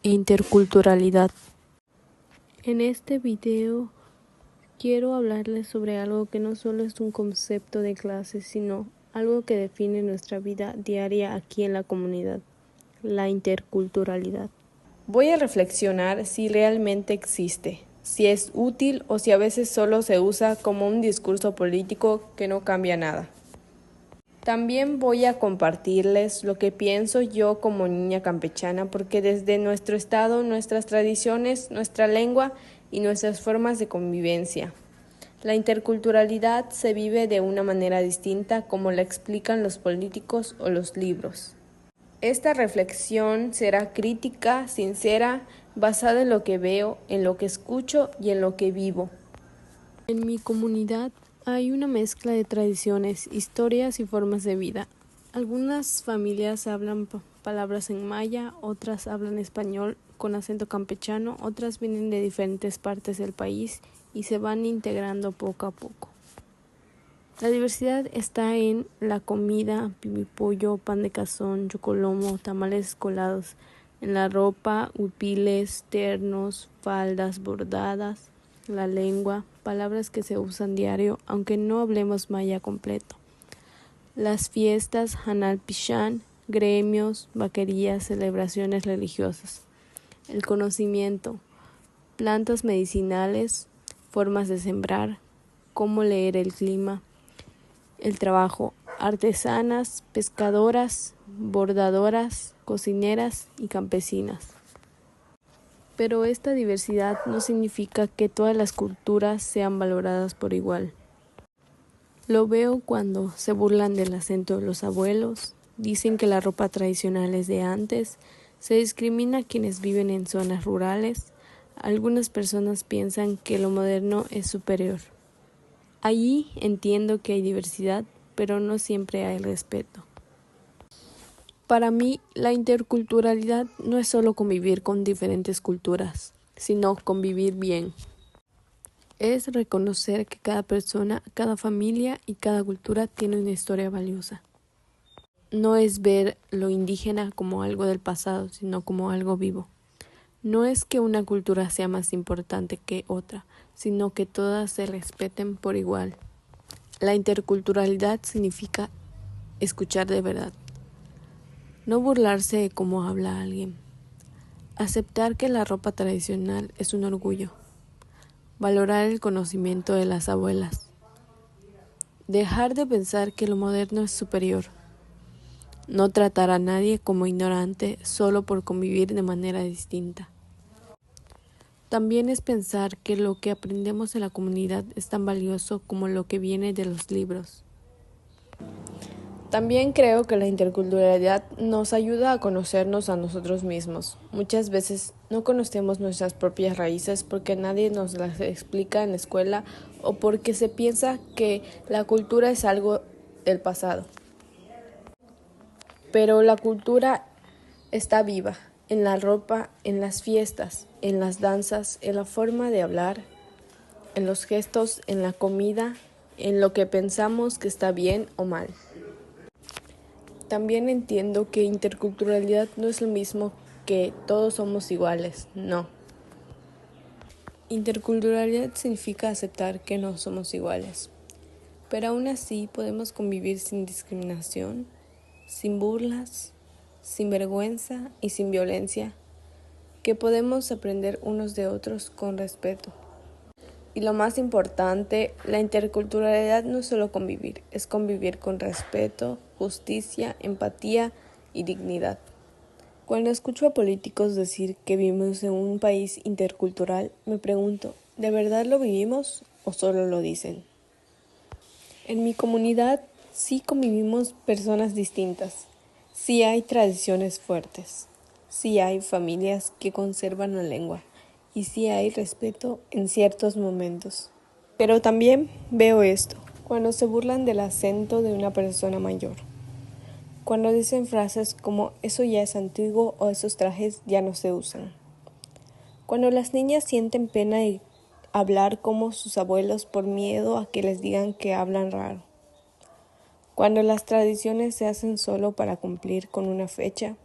e interculturalidad. En este video quiero hablarles sobre algo que no solo es un concepto de clase, sino algo que define nuestra vida diaria aquí en la comunidad, la interculturalidad. Voy a reflexionar si realmente existe, si es útil o si a veces solo se usa como un discurso político que no cambia nada. También voy a compartirles lo que pienso yo como niña campechana, porque desde nuestro estado, nuestras tradiciones, nuestra lengua y nuestras formas de convivencia, la interculturalidad se vive de una manera distinta como la explican los políticos o los libros. Esta reflexión será crítica, sincera, basada en lo que veo, en lo que escucho y en lo que vivo. En mi comunidad hay una mezcla de tradiciones, historias y formas de vida. Algunas familias hablan palabras en maya, otras hablan español con acento campechano, otras vienen de diferentes partes del país y se van integrando poco a poco. La diversidad está en la comida, pibipollo, pan de cazón, chocolomo, tamales colados, en la ropa, huipiles, ternos, faldas bordadas, la lengua, palabras que se usan diario, aunque no hablemos maya completo. Las fiestas, Hanal Pichán, gremios, vaquerías, celebraciones religiosas. El conocimiento, plantas medicinales, formas de sembrar, cómo leer el clima. El trabajo, artesanas, pescadoras, bordadoras, cocineras y campesinas. Pero esta diversidad no significa que todas las culturas sean valoradas por igual. Lo veo cuando se burlan del acento de los abuelos, dicen que la ropa tradicional es de antes, se discrimina a quienes viven en zonas rurales, algunas personas piensan que lo moderno es superior. Allí entiendo que hay diversidad, pero no siempre hay respeto. Para mí, la interculturalidad no es solo convivir con diferentes culturas, sino convivir bien. Es reconocer que cada persona, cada familia y cada cultura tiene una historia valiosa. No es ver lo indígena como algo del pasado, sino como algo vivo. No es que una cultura sea más importante que otra, sino que todas se respeten por igual. La interculturalidad significa escuchar de verdad. No burlarse de cómo habla alguien. Aceptar que la ropa tradicional es un orgullo. Valorar el conocimiento de las abuelas. Dejar de pensar que lo moderno es superior. No tratar a nadie como ignorante solo por convivir de manera distinta. También es pensar que lo que aprendemos en la comunidad es tan valioso como lo que viene de los libros. También creo que la interculturalidad nos ayuda a conocernos a nosotros mismos. Muchas veces no conocemos nuestras propias raíces porque nadie nos las explica en la escuela o porque se piensa que la cultura es algo del pasado. Pero la cultura está viva, en la ropa, en las fiestas, en las danzas, en la forma de hablar, en los gestos, en la comida, en lo que pensamos que está bien o mal. También entiendo que interculturalidad no es lo mismo que todos somos iguales, no. Interculturalidad significa aceptar que no somos iguales, pero aún así podemos convivir sin discriminación, sin burlas, sin vergüenza y sin violencia, que podemos aprender unos de otros con respeto. Y lo más importante, la interculturalidad no es solo convivir, es convivir con respeto, justicia, empatía y dignidad. Cuando escucho a políticos decir que vivimos en un país intercultural, me pregunto, ¿de verdad lo vivimos o solo lo dicen? En mi comunidad sí convivimos personas distintas, sí hay tradiciones fuertes, sí hay familias que conservan la lengua. Y sí hay respeto en ciertos momentos. Pero también veo esto, cuando se burlan del acento de una persona mayor. Cuando dicen frases como eso ya es antiguo o esos trajes ya no se usan. Cuando las niñas sienten pena de hablar como sus abuelos por miedo a que les digan que hablan raro. Cuando las tradiciones se hacen solo para cumplir con una fecha,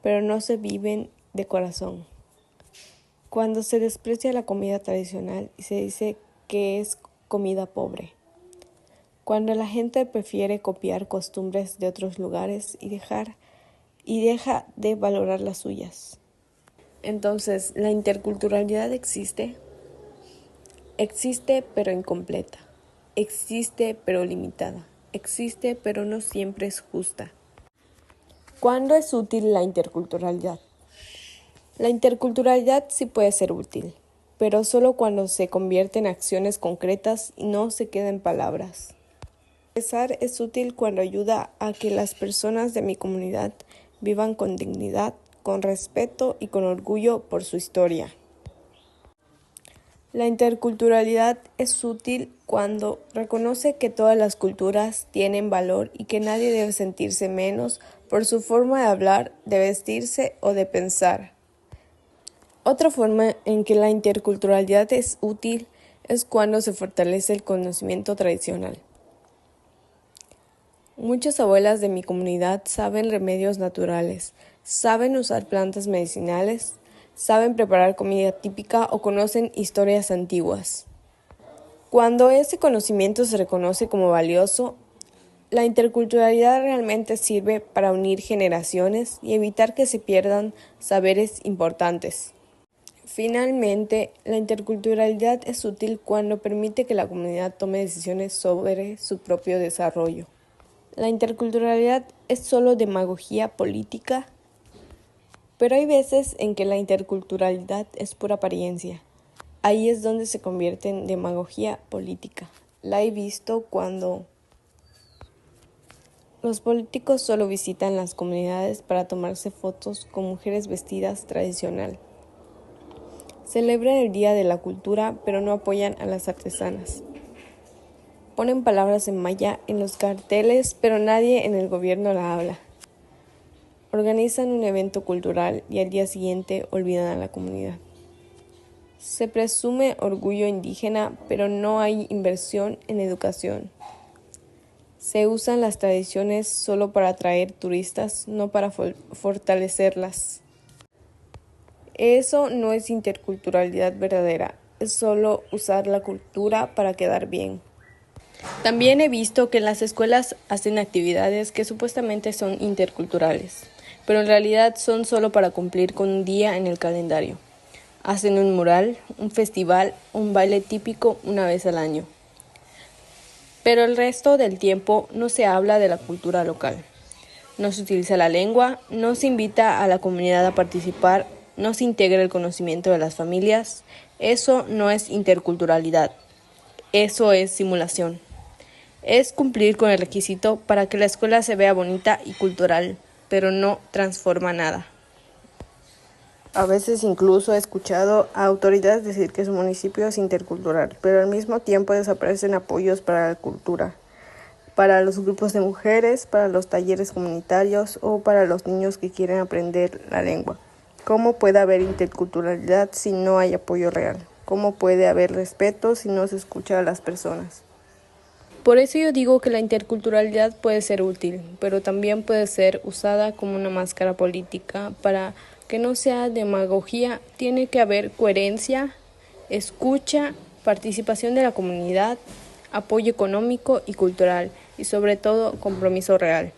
pero no se viven de corazón. Cuando se desprecia la comida tradicional y se dice que es comida pobre. Cuando la gente prefiere copiar costumbres de otros lugares y deja de valorar las suyas. Entonces, ¿la interculturalidad existe? Existe pero incompleta. Existe pero limitada. Existe pero no siempre es justa. ¿Cuándo es útil la interculturalidad? La interculturalidad sí puede ser útil, pero solo cuando se convierte en acciones concretas y no se queda en palabras. Empezar es útil cuando ayuda a que las personas de mi comunidad vivan con dignidad, con respeto y con orgullo por su historia. La interculturalidad es útil cuando reconoce que todas las culturas tienen valor y que nadie debe sentirse menos por su forma de hablar, de vestirse o de pensar. Otra forma en que la interculturalidad es útil es cuando se fortalece el conocimiento tradicional. Muchas abuelas de mi comunidad saben remedios naturales, saben usar plantas medicinales, saben preparar comida típica o conocen historias antiguas. Cuando ese conocimiento se reconoce como valioso, la interculturalidad realmente sirve para unir generaciones y evitar que se pierdan saberes importantes. Finalmente, la interculturalidad es útil cuando permite que la comunidad tome decisiones sobre su propio desarrollo. La interculturalidad es solo demagogia política, pero hay veces en que la interculturalidad es pura apariencia. Ahí es donde se convierte en demagogia política. La he visto cuando los políticos solo visitan las comunidades para tomarse fotos con mujeres vestidas tradicional. Celebran el Día de la Cultura, pero no apoyan a las artesanas. Ponen palabras en maya en los carteles, pero nadie en el gobierno la habla. Organizan un evento cultural y al día siguiente olvidan a la comunidad. Se presume orgullo indígena, pero no hay inversión en educación. Se usan las tradiciones solo para atraer turistas, no para fortalecerlas. Eso no es interculturalidad verdadera, es solo usar la cultura para quedar bien. También he visto que en las escuelas hacen actividades que supuestamente son interculturales, pero en realidad son solo para cumplir con un día en el calendario. Hacen un mural, un festival, un baile típico una vez al año. Pero el resto del tiempo no se habla de la cultura local. No se utiliza la lengua, no se invita a la comunidad a participar, no se integra el conocimiento de las familias. Eso no es interculturalidad, eso es simulación. Es cumplir con el requisito para que la escuela se vea bonita y cultural, pero no transforma nada. A veces incluso he escuchado a autoridades decir que su municipio es intercultural, pero al mismo tiempo desaparecen apoyos para la cultura, para los grupos de mujeres, para los talleres comunitarios o para los niños que quieren aprender la lengua. ¿Cómo puede haber interculturalidad si no hay apoyo real? ¿Cómo puede haber respeto si no se escucha a las personas? Por eso yo digo que la interculturalidad puede ser útil, pero también puede ser usada como una máscara política. Para que no sea demagogia, tiene que haber coherencia, escucha, participación de la comunidad, apoyo económico y cultural, y sobre todo compromiso real.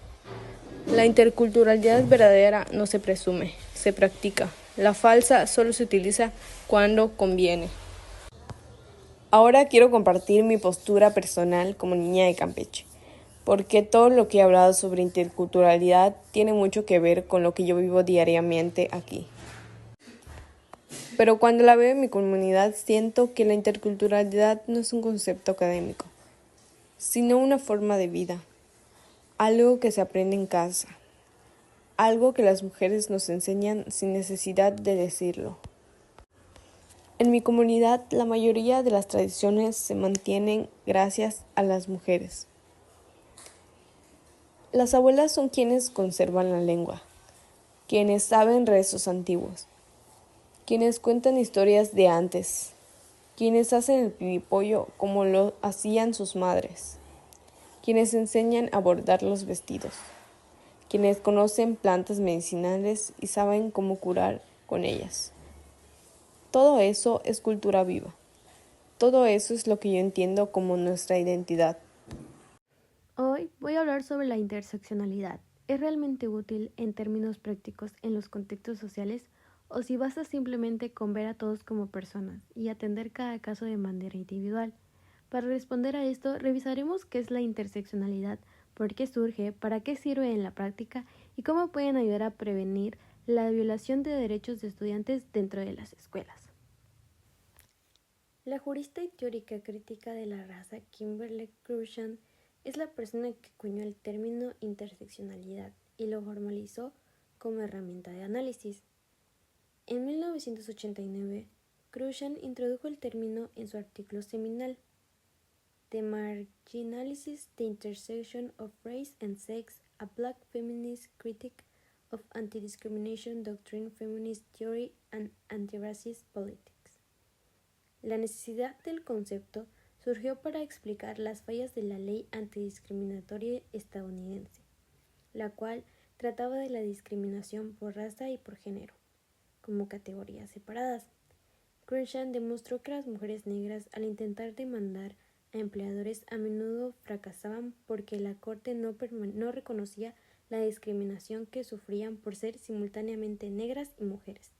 La interculturalidad verdadera no se presume, se practica. La falsa solo se utiliza cuando conviene. Ahora quiero compartir mi postura personal como niña de Campeche, porque todo lo que he hablado sobre interculturalidad tiene mucho que ver con lo que yo vivo diariamente aquí. Pero cuando la veo en mi comunidad siento que la interculturalidad no es un concepto académico, sino una forma de vida, algo que se aprende en casa, algo que las mujeres nos enseñan sin necesidad de decirlo. En mi comunidad, la mayoría de las tradiciones se mantienen gracias a las mujeres. Las abuelas son quienes conservan la lengua, quienes saben rezos antiguos, quienes cuentan historias de antes, quienes hacen el pibipollo como lo hacían sus madres, quienes enseñan a bordar los vestidos, quienes conocen plantas medicinales y saben cómo curar con ellas. Todo eso es cultura viva. Todo eso es lo que yo entiendo como nuestra identidad. Hoy voy a hablar sobre la interseccionalidad. ¿Es realmente útil en términos prácticos en los contextos sociales o si basta simplemente con ver a todos como personas y atender cada caso de manera individual? Para responder a esto, revisaremos qué es la interseccionalidad, por qué surge, para qué sirve en la práctica y cómo pueden ayudar a prevenir la violación de derechos de estudiantes dentro de las escuelas. La jurista y teórica crítica de la raza Kimberlé Crenshaw es la persona que acuñó el término interseccionalidad y lo formalizó como herramienta de análisis. En 1989, Crenshaw introdujo el término en su artículo seminal The Marginalizes the Intersection of Race and Sex, a Black Feminist Critique of Anti-Discrimination Doctrine, Feminist Theory and Anti-Racist Politics. La necesidad del concepto surgió para explicar las fallas de la ley antidiscriminatoria estadounidense, la cual trataba de la discriminación por raza y por género, como categorías separadas. Crenshaw demostró que las mujeres negras, al intentar demandar a empleadores, a menudo fracasaban porque la corte no reconocía la discriminación que sufrían por ser simultáneamente negras y mujeres.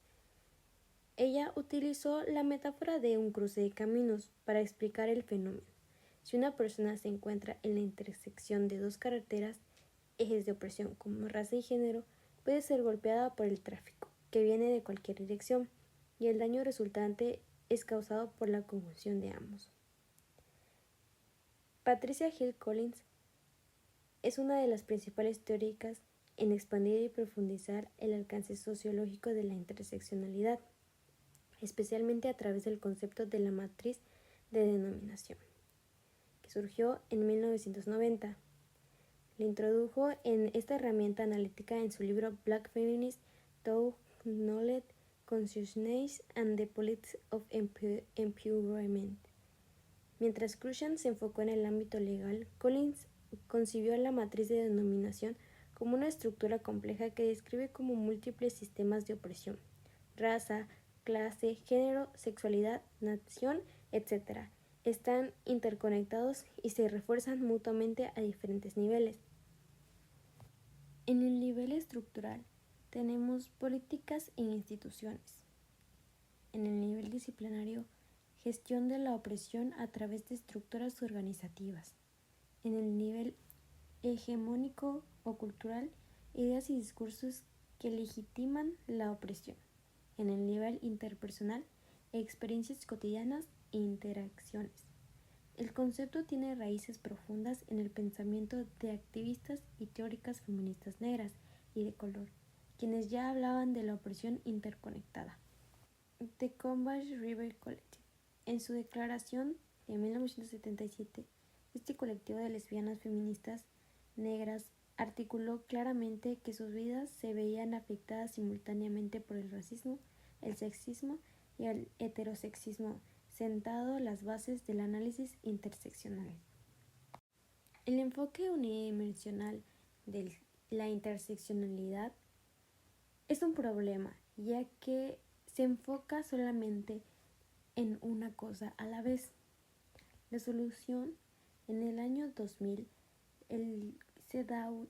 Ella utilizó la metáfora de un cruce de caminos para explicar el fenómeno. Si una persona se encuentra en la intersección de dos carreteras, ejes de opresión como raza y género, puede ser golpeada por el tráfico, que viene de cualquier dirección, y el daño resultante es causado por la conjunción de ambos. Patricia Hill Collins es una de las principales teóricas en expandir y profundizar el alcance sociológico de la interseccionalidad, especialmente a través del concepto de la matriz de denominación, que surgió en 1990. Le introdujo en esta herramienta analítica en su libro Black Feminist Thought, Knowledge, Consciousness and the Politics of Empowerment. Mientras Crenshaw se enfocó en el ámbito legal, Collins concibió la matriz de denominación como una estructura compleja que describe como múltiples sistemas de opresión: raza, clase, género, sexualidad, nación, etc. Están interconectados y se refuerzan mutuamente a diferentes niveles. En el nivel estructural tenemos políticas e instituciones. En el nivel disciplinario, gestión de la opresión a través de estructuras organizativas. En el nivel hegemónico o cultural, ideas y discursos que legitiman la opresión. En el nivel interpersonal, experiencias cotidianas e interacciones. El concepto tiene raíces profundas en el pensamiento de activistas y teóricas feministas negras y de color, quienes ya hablaban de la opresión interconectada. The Combahee River Collective. En su declaración de 1977, este colectivo de lesbianas feministas negras articuló claramente que sus vidas se veían afectadas simultáneamente por el racismo, el sexismo y el heterosexismo, sentado las bases del análisis interseccional. El enfoque unidimensional de la interseccionalidad es un problema, ya que se enfoca solamente en una cosa a la vez. La solución: en el año 2000, el CEDAW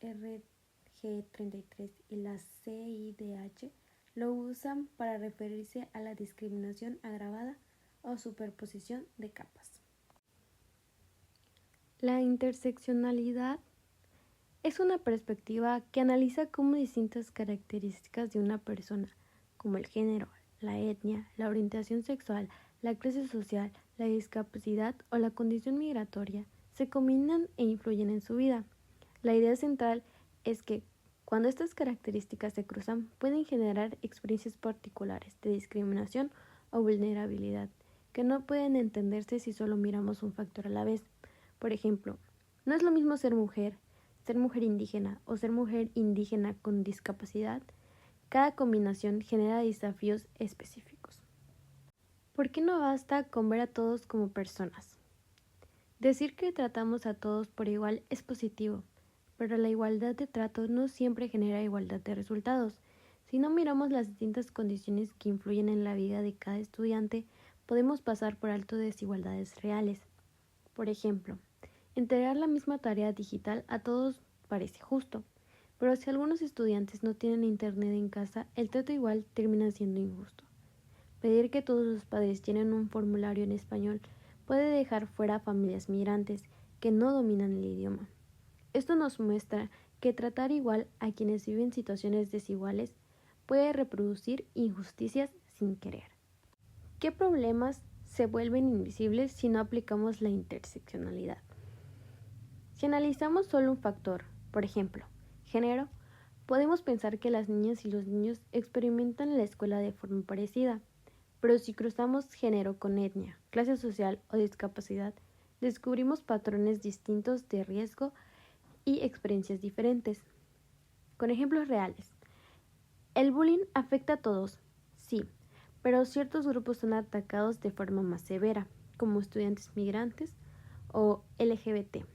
RG33 y la CIDH lo usan para referirse a la discriminación agravada o superposición de capas. La interseccionalidad es una perspectiva que analiza cómo distintas características de una persona, como el género, la etnia, la orientación sexual, la clase social, la discapacidad o la condición migratoria, se combinan e influyen en su vida. La idea central es que, cuando estas características se cruzan, pueden generar experiencias particulares de discriminación o vulnerabilidad, que no pueden entenderse si solo miramos un factor a la vez. Por ejemplo, no es lo mismo ser mujer indígena o ser mujer indígena con discapacidad. Cada combinación genera desafíos específicos. ¿Por qué no basta con ver a todos como personas? Decir que tratamos a todos por igual es positivo, pero la igualdad de trato no siempre genera igualdad de resultados. Si no miramos las distintas condiciones que influyen en la vida de cada estudiante, podemos pasar por alto desigualdades reales. Por ejemplo, entregar la misma tarea digital a todos parece justo, pero si algunos estudiantes no tienen internet en casa, el trato igual termina siendo injusto. Pedir que todos los padres llenen un formulario en español puede dejar fuera a familias migrantes que no dominan el idioma. Esto nos muestra que tratar igual a quienes viven situaciones desiguales puede reproducir injusticias sin querer. ¿Qué problemas se vuelven invisibles si no aplicamos la interseccionalidad? Si analizamos solo un factor, por ejemplo, género, podemos pensar que las niñas y los niños experimentan en la escuela de forma parecida, pero si cruzamos género con etnia, clase social o discapacidad, descubrimos patrones distintos de riesgo y experiencias diferentes. Con ejemplos reales, el bullying afecta a todos, sí, pero ciertos grupos son atacados de forma más severa, como estudiantes migrantes o LGBT.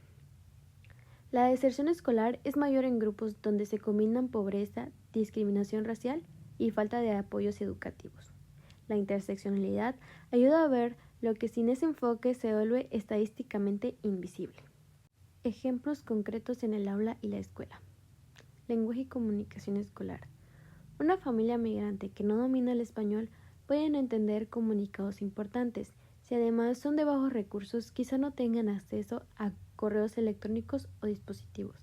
La deserción escolar es mayor en grupos donde se combinan pobreza, discriminación racial y falta de apoyos educativos. La interseccionalidad ayuda a ver lo que sin ese enfoque se vuelve estadísticamente invisible. Ejemplos concretos en el aula y la escuela. Lenguaje y comunicación escolar. Una familia migrante que no domina el español puede no entender comunicados importantes. Si además son de bajos recursos, quizá no tengan acceso a correos electrónicos o dispositivos.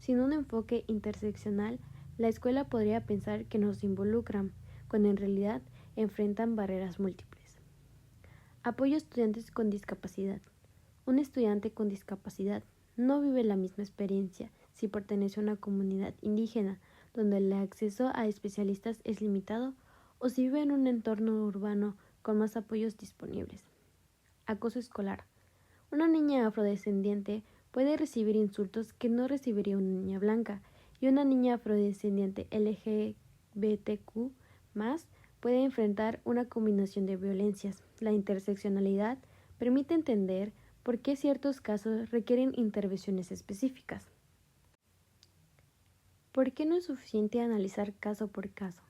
Sin un enfoque interseccional, la escuela podría pensar que nos involucran, cuando en realidad enfrentan barreras múltiples. Apoyo a estudiantes con discapacidad. Un estudiante con discapacidad no vive la misma experiencia si pertenece a una comunidad indígena, donde el acceso a especialistas es limitado, o si vive en un entorno urbano con más apoyos disponibles. Acoso escolar. Una niña afrodescendiente puede recibir insultos que no recibiría una niña blanca, y una niña afrodescendiente LGBTQ+ puede enfrentar una combinación de violencias. La interseccionalidad permite entender por qué ciertos casos requieren intervenciones específicas. ¿Por qué no es suficiente analizar caso por caso?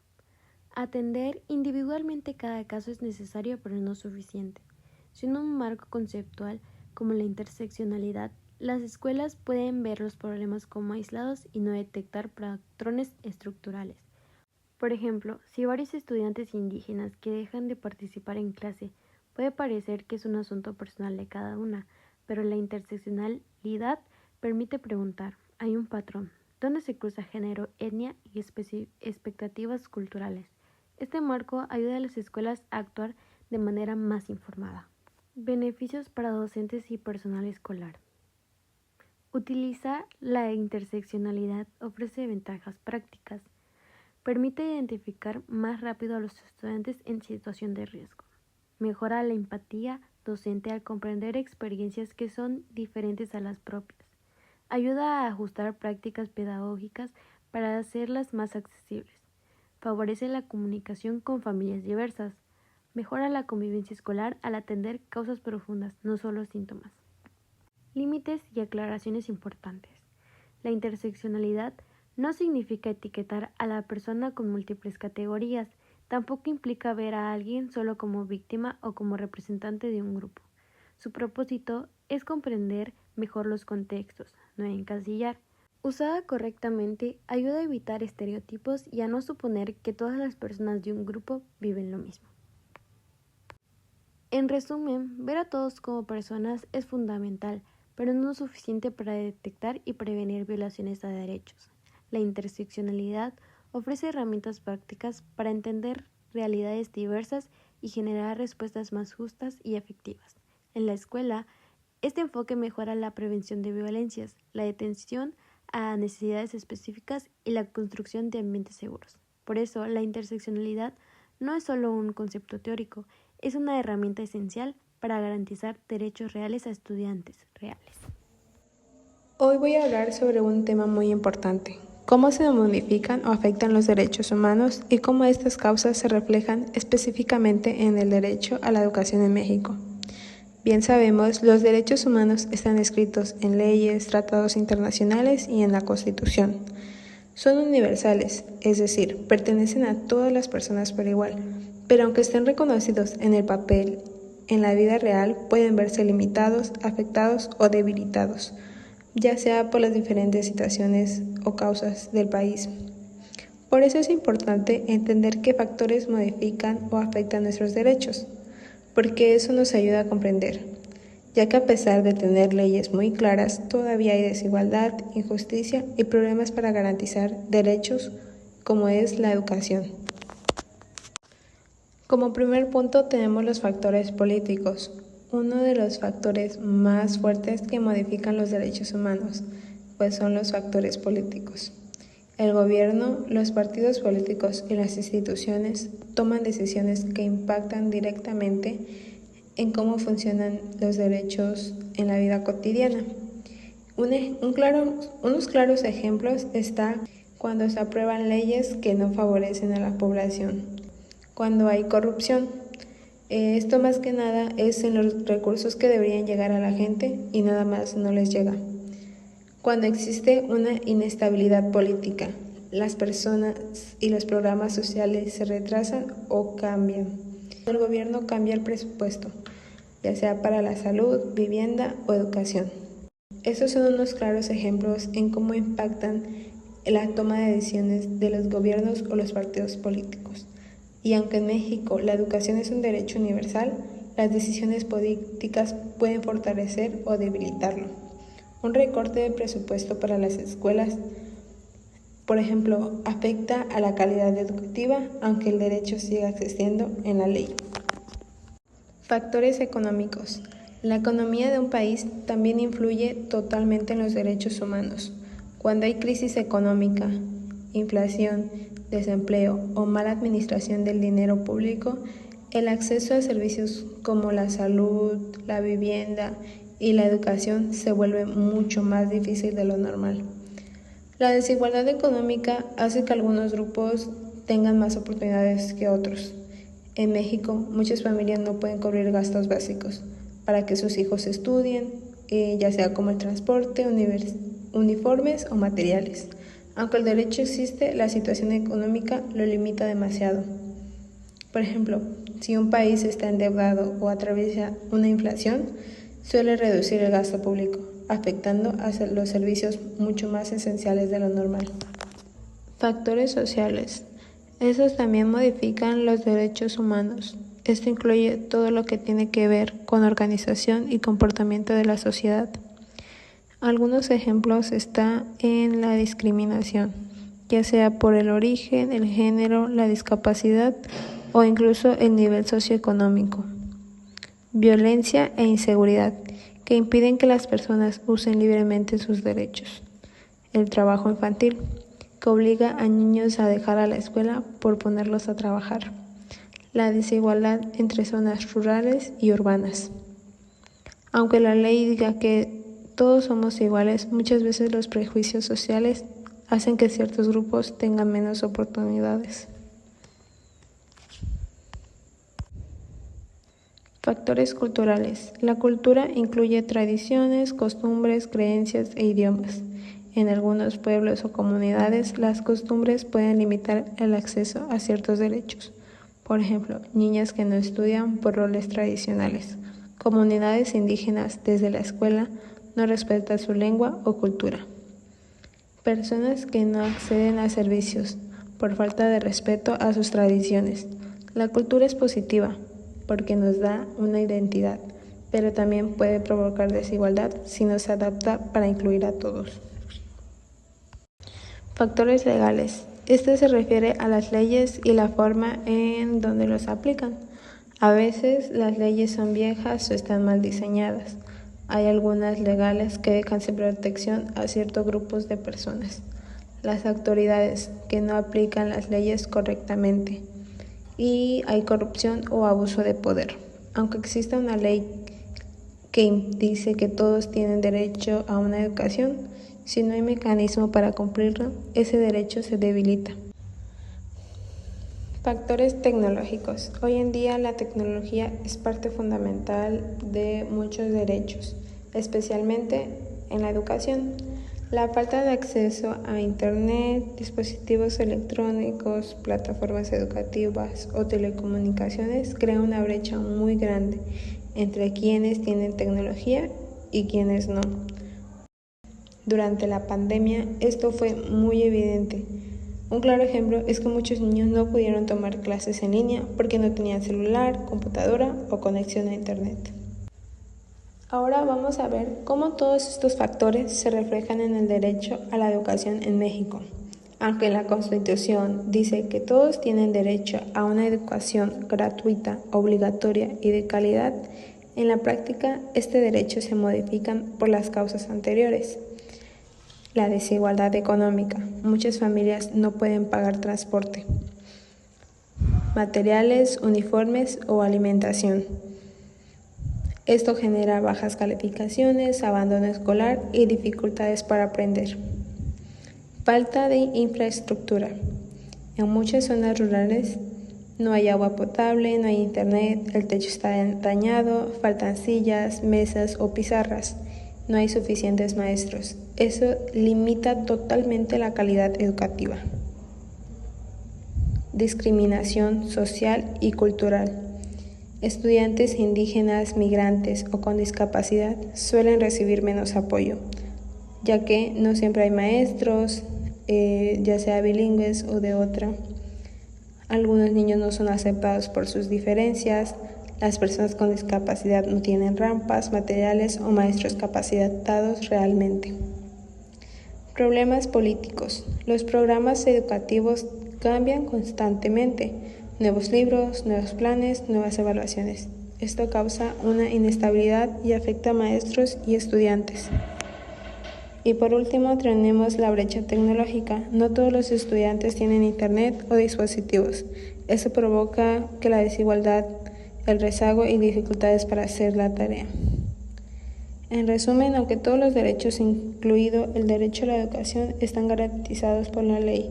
Atender individualmente cada caso es necesario, pero no suficiente. Sin un marco conceptual como la interseccionalidad, las escuelas pueden ver los problemas como aislados y no detectar patrones estructurales. Por ejemplo, si varios estudiantes indígenas que dejan de participar en clase, puede parecer que es un asunto personal de cada una, pero la interseccionalidad permite preguntar, ¿hay un patrón? ¿Dónde se cruza género, etnia y expectativas culturales? Este marco ayuda a las escuelas a actuar de manera más informada. Beneficios para docentes y personal escolar. Utilizar la interseccionalidad ofrece ventajas prácticas. Permite identificar más rápido a los estudiantes en situación de riesgo. Mejora la empatía docente al comprender experiencias que son diferentes a las propias. Ayuda a ajustar prácticas pedagógicas para hacerlas más accesibles. Favorece la comunicación con familias diversas. Mejora la convivencia escolar al atender causas profundas, no solo síntomas. Límites y aclaraciones importantes. La interseccionalidad no significa etiquetar a la persona con múltiples categorías, tampoco implica ver a alguien solo como víctima o como representante de un grupo. Su propósito es comprender mejor los contextos, no encasillar. Usada correctamente, ayuda a evitar estereotipos y a no suponer que todas las personas de un grupo viven lo mismo. En resumen, ver a todos como personas es fundamental, pero no suficiente para detectar y prevenir violaciones a derechos. La interseccionalidad ofrece herramientas prácticas para entender realidades diversas y generar respuestas más justas y efectivas. En la escuela, este enfoque mejora la prevención de violencias, la atención a necesidades específicas y la construcción de ambientes seguros. Por eso, la interseccionalidad no es solo un concepto teórico, es una herramienta esencial para garantizar derechos reales a estudiantes reales. Hoy voy a hablar sobre un tema muy importante: cómo se modifican o afectan los derechos humanos y cómo estas causas se reflejan específicamente en el derecho a la educación en México. Bien sabemos, los derechos humanos están escritos en leyes, tratados internacionales y en la Constitución. Son universales, es decir, pertenecen a todas las personas por igual, pero aunque estén reconocidos en el papel, en la vida real pueden verse limitados, afectados o debilitados, ya sea por las diferentes situaciones o causas del país. Por eso es importante entender qué factores modifican o afectan nuestros derechos, porque eso nos ayuda a comprender, ya que a pesar de tener leyes muy claras, todavía hay desigualdad, injusticia y problemas para garantizar derechos como es la educación. Como primer punto tenemos los factores políticos, uno de los factores más fuertes que modifican los derechos humanos, pues son los factores políticos. El gobierno, los partidos políticos y las instituciones toman decisiones que impactan directamente en cómo funcionan los derechos en la vida cotidiana. Unos claros ejemplos está cuando se aprueban leyes que no favorecen a la población, cuando hay corrupción. Esto más que nada es en los recursos que deberían llegar a la gente y nada más no les llega. Cuando existe una inestabilidad política, las personas y los programas sociales se retrasan o cambian. El gobierno cambia el presupuesto, ya sea para la salud, vivienda o educación. Estos son unos claros ejemplos en cómo impactan la toma de decisiones de los gobiernos o los partidos políticos. Y aunque en México la educación es un derecho universal, las decisiones políticas pueden fortalecer o debilitarlo. Un recorte de presupuesto para las escuelas, por ejemplo, afecta a la calidad educativa, aunque el derecho siga existiendo en la ley. Factores económicos. La economía de un país también influye totalmente en los derechos humanos. Cuando hay crisis económica, inflación, desempleo o mala administración del dinero público, el acceso a servicios como la salud, la vivienda y la educación se vuelve mucho más difícil de lo normal. La desigualdad económica hace que algunos grupos tengan más oportunidades que otros. En México, muchas familias no pueden cubrir gastos básicos para que sus hijos estudien, ya sea como el transporte, uniformes o materiales. Aunque el derecho existe, la situación económica lo limita demasiado. Por ejemplo, si un país está endeudado o atraviesa una inflación, suele reducir el gasto público, afectando a los servicios mucho más esenciales de lo normal. Factores sociales. Estos también modifican los derechos humanos. Esto incluye todo lo que tiene que ver con organización y comportamiento de la sociedad. Algunos ejemplos están en la discriminación, ya sea por el origen, el género, la discapacidad o incluso el nivel socioeconómico. Violencia e inseguridad, que impiden que las personas usen libremente sus derechos. El trabajo infantil, que obliga a niños a dejar a la escuela por ponerlos a trabajar. La desigualdad entre zonas rurales y urbanas. Aunque la ley diga que todos somos iguales, muchas veces los prejuicios sociales hacen que ciertos grupos tengan menos oportunidades. Factores culturales. La cultura incluye tradiciones, costumbres, creencias e idiomas. En algunos pueblos o comunidades, las costumbres pueden limitar el acceso a ciertos derechos. Por ejemplo, niñas que no estudian por roles tradicionales. Comunidades indígenas desde la escuela no respetan su lengua o cultura. Personas que no acceden a servicios por falta de respeto a sus tradiciones. La cultura es positiva porque nos da una identidad, pero también puede provocar desigualdad si no se adapta para incluir a todos. Factores legales. Este se refiere a las leyes y la forma en donde los aplican. A veces las leyes son viejas o están mal diseñadas. Hay algunas legales que dejan sin protección a ciertos grupos de personas. Las autoridades que no aplican las leyes correctamente. Y hay corrupción o abuso de poder. Aunque exista una ley que dice que todos tienen derecho a una educación, si no hay mecanismo para cumplirlo, ese derecho se debilita. Factores tecnológicos. Hoy en día la tecnología es parte fundamental de muchos derechos, especialmente en la educación. La falta de acceso a Internet, dispositivos electrónicos, plataformas educativas o telecomunicaciones crea una brecha muy grande entre quienes tienen tecnología y quienes no. Durante la pandemia esto fue muy evidente. Un claro ejemplo es que muchos niños no pudieron tomar clases en línea porque no tenían celular, computadora o conexión a Internet. Ahora vamos a ver cómo todos estos factores se reflejan en el derecho a la educación en México. Aunque la Constitución dice que todos tienen derecho a una educación gratuita, obligatoria y de calidad, en la práctica este derecho se modifica por las causas anteriores. La desigualdad económica. Muchas familias no pueden pagar transporte, materiales, uniformes o alimentación. Esto genera bajas calificaciones, abandono escolar y dificultades para aprender. Falta de infraestructura. En muchas zonas rurales no hay agua potable, no hay internet, el techo está dañado, faltan sillas, mesas o pizarras, no hay suficientes maestros. Eso limita totalmente la calidad educativa. Discriminación social y cultural. Estudiantes indígenas, migrantes o con discapacidad suelen recibir menos apoyo, ya que no siempre hay maestros, ya sea bilingües o de otra. Algunos niños no son aceptados por sus diferencias, las personas con discapacidad no tienen rampas, materiales o maestros capacitados realmente. Problemas políticos. Los programas educativos cambian constantemente. Nuevos libros, nuevos planes, nuevas evaluaciones. Esto causa una inestabilidad y afecta a maestros y estudiantes. Y por último tenemos la brecha tecnológica. No todos los estudiantes tienen internet o dispositivos. Eso provoca que la desigualdad, el rezago y dificultades para hacer la tarea. En resumen, aunque todos los derechos, incluido el derecho a la educación, están garantizados por la ley,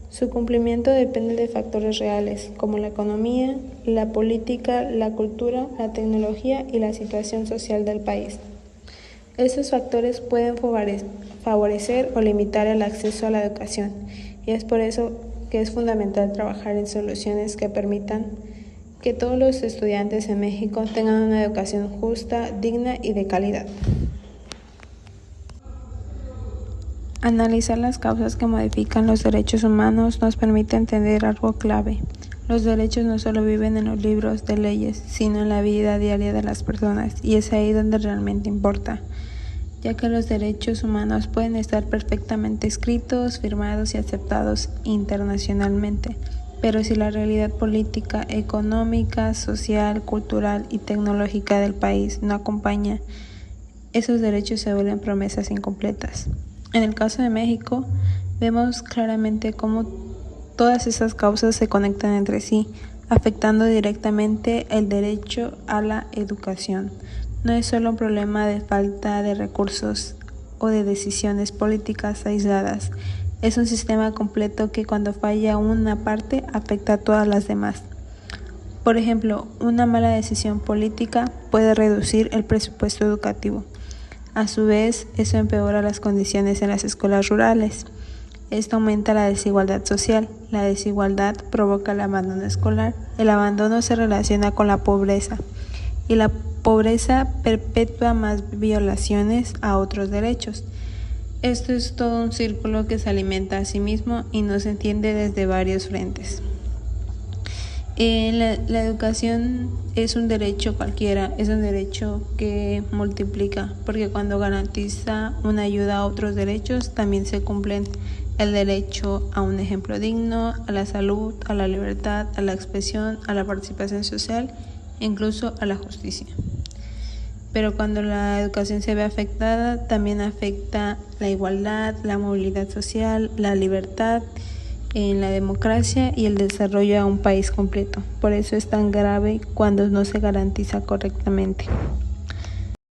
su cumplimiento depende de factores reales, como la economía, la política, la cultura, la tecnología y la situación social del país. Estos factores pueden favorecer o limitar el acceso a la educación, y es por eso que es fundamental trabajar en soluciones que permitan que todos los estudiantes en México tengan una educación justa, digna y de calidad. Analizar las causas que modifican los derechos humanos nos permite entender algo clave. Los derechos no solo viven en los libros de leyes, sino en la vida diaria de las personas, y es ahí donde realmente importa, ya que los derechos humanos pueden estar perfectamente escritos, firmados y aceptados internacionalmente, pero si la realidad política, económica, social, cultural y tecnológica del país no acompaña, esos derechos se vuelven promesas incompletas. En el caso de México, vemos claramente cómo todas esas causas se conectan entre sí, afectando directamente el derecho a la educación. No es solo un problema de falta de recursos o de decisiones políticas aisladas, es un sistema completo que cuando falla una parte afecta a todas las demás. Por ejemplo, una mala decisión política puede reducir el presupuesto educativo. A su vez, eso empeora las condiciones en las escuelas rurales. Esto aumenta la desigualdad social. La desigualdad provoca el abandono escolar. El abandono se relaciona con la pobreza. Y la pobreza perpetúa más violaciones a otros derechos. Esto es todo un círculo que se alimenta a sí mismo y no se entiende desde varios frentes. La educación es un derecho cualquiera, es un derecho que multiplica, porque cuando garantiza una ayuda a otros derechos, también se cumplen el derecho a un ejemplo digno, a la salud, a la libertad, a la expresión, a la participación social e incluso a la justicia. Pero cuando la educación se ve afectada, también afecta la igualdad, la movilidad social, la libertad, en la democracia y el desarrollo a un país completo. Por eso es tan grave cuando no se garantiza correctamente.